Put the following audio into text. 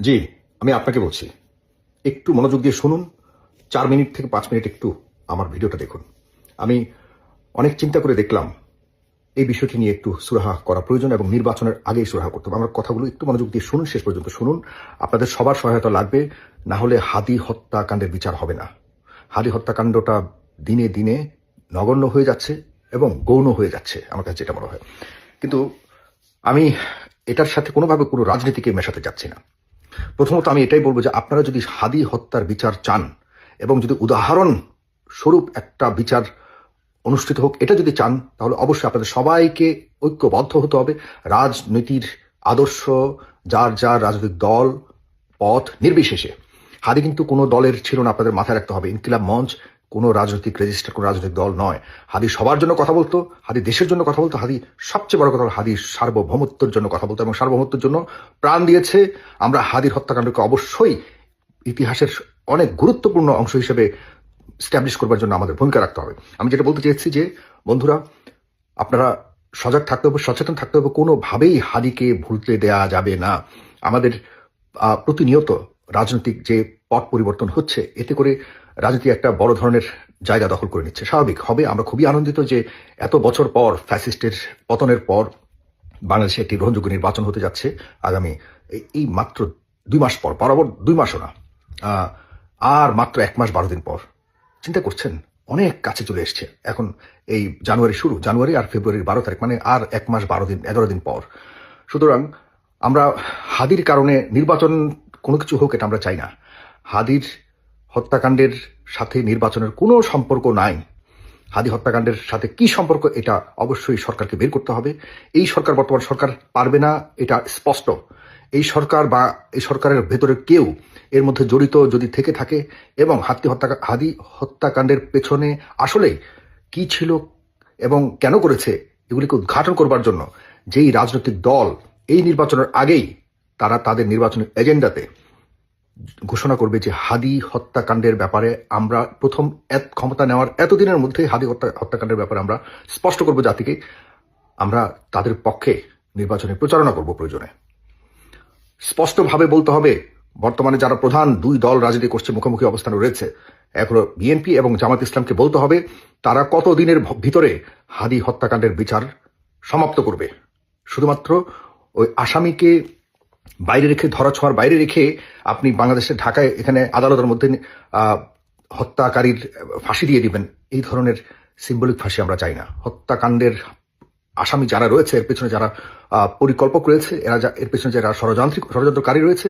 জি, আমি আপনাকে বলছি। একটু মনোযোগ দিয়ে শুনুন। ৪ মিনিট থেকে ৫ মিনিট একটু আমার ভিডিওটা দেখুন। আমি অনেক চিন্তা করে দেখলাম এই বিষয়টি নিয়ে একটু সুরাহা করা প্রয়োজন এবং নির্বাচনের আগেই সুরাহা করতে হবে। আমার কথাগুলো একটু মনোযোগ দিয়ে শুনুন, শেষ পর্যন্ত শুনুন। আপনাদের সবার সহায়তা লাগবে। না হলে হাদি হত্যাকাণ্ডের বিচার হবে না। হাদি হত্যাকাণ্ডটা দিনে দিনে নগণ্য হয়ে যাচ্ছে এবং গৌণ হয়ে যাচ্ছে, আমার কাছে যেটা মনে হয়। কিন্তু আমি এটার সাথে কোনোভাবে কোনো রাজনীতিকে মেশাতে চাচ্ছি না। প্রথমত আমি এটাই বলবো যে আপনারা যদি হাদি হত্যার বিচার চান এবং যদি উদাহরণ স্বরূপ একটা বিচার অনুষ্ঠিত হোক এটা যদি চান, তাহলে অবশ্যই আপনাদের সবাইকে ঐক্যবদ্ধ হতে হবে। রাজনীতির আদর্শ, যার যার রাজনৈতিক দল পথ নির্বিশেষে। হাদি কিন্তু কোনো দলের ছিল না, আপনাদের মাথায় রাখতে হবে। ইনকিলাব মঞ্চ কোনো রাজনৈতিক রেজিস্টার, কোনো রাজনৈতিক দল নয়। হাদি সবার জন্য কথা বলতো, হাদি দেশের জন্য কথা বলতো, হাদি সবচেয়ে বড় কথা হলো হাদি সার্বভৌমত্বের জন্য কথা বলতো এবং সার্বভৌমত্বের জন্য প্রাণ দিয়েছে। আমরা হাদির হত্যাকাণ্ডকে অবশ্যই ইতিহাসের অনেক গুরুত্বপূর্ণ অংশ হিসেবে স্ট্যাবলিশ করবার জন্য আমাদের ভূমিকা রাখতে হবে। আমি যেটা বলতে চেয়েছি যে বন্ধুরা, আপনারা সজাগ থাকতে হবে, সচেতন থাকতে হবে। কোনোভাবেই হাদিকে ভুলতে দেয়া যাবে না। আমাদের প্রতিনিয়ত রাজনৈতিক যে পট পরিবর্তন হচ্ছে, এতে করে রাজনীতি একটা বড় ধরনের জায়গা দখল করে নিচ্ছে। স্বাভাবিক হবে। আমরা খুবই আনন্দিত যে এত বছর পর ফ্যাসিস্টের পতনের পর বাংলাদেশে একটি গ্রহণযোগ্য নির্বাচন হতে যাচ্ছে আগামী এই মাত্র ২ মাস পর, বরাবর ২ মাসও না, আর মাত্র ১ মাস ১২ দিন পর। চিন্তা করছেন, অনেক কাছে চলে এসছে। এখন এই জানুয়ারি শুরু, জানুয়ারি আর ফেব্রুয়ারির ১২ তারিখ, মানে আর ১ মাস ১২ দিন ১১ দিন পর। সুতরাং আমরা হাদির কারণে নির্বাচন কোনো কিছু হোক এটা আমরা চাই না। হাদির হত্যাকাণ্ডের সাথে নির্বাচনের কোনো সম্পর্ক নাই। হাদি হত্যাকাণ্ডের সাথে কি সম্পর্ক এটা অবশ্যই সরকারকে বের করতে হবে। এই সরকার, বর্তমান সরকার পারবে না, এটা স্পষ্ট। এই সরকার বা এই সরকারের ভেতরে কেউ এর মধ্যে জড়িত যদি থেকে থাকে এবং হাদি হত্যাকাণ্ডের পেছনে আসলে কি ছিল এবং কেন করেছে এগুলিকে উদ্ঘাটন করবার জন্য যেই রাজনৈতিক দল এই নির্বাচনের আগেই তারা তাদের নির্বাচনের এজেন্ডাতে ঘোষণা করবে যে হাদি হত্যাকাণ্ডের ব্যাপারে আমরা প্রথম ক্ষমতা নেওয়ার এতদিনের মধ্যে হাদি হত্যাকাণ্ডের ব্যাপারে আমরা স্পষ্ট করব জাতিকে, আমরা তাদের পক্ষে নির্বাচনে প্রচারণা করব। প্রয়োজনে স্পষ্টভাবে বলতে হবে, বর্তমানে যারা প্রধান ২ দল রাজনীতি করছে, মুখোমুখি অবস্থানে রয়েছে, এক হলো বিএনপি এবং জামাত ইসলামকে বলতে হবে তারা কত দিনের ভিতরে হাদি হত্যাকাণ্ডের বিচার সমাপ্ত করবে। শুধুমাত্র ওই আসামিকে বাইরে রেখে, ধরাছোঁয়ার বাইরে রেখে আপনি বাংলাদেশের ঢাকায় এখানে আদালতের মধ্যে হত্যাকারীর ফাঁসি দিয়ে দিবেন, এই ধরনের সিম্বলিক ফাঁসি আমরা চাই না। হত্যাকাণ্ডের আসামি যারা রয়েছে, এর পেছনে যারা পরিকল্পক রয়েছে, এর পেছনে যারা ষড়যন্ত্রকারী রয়েছে,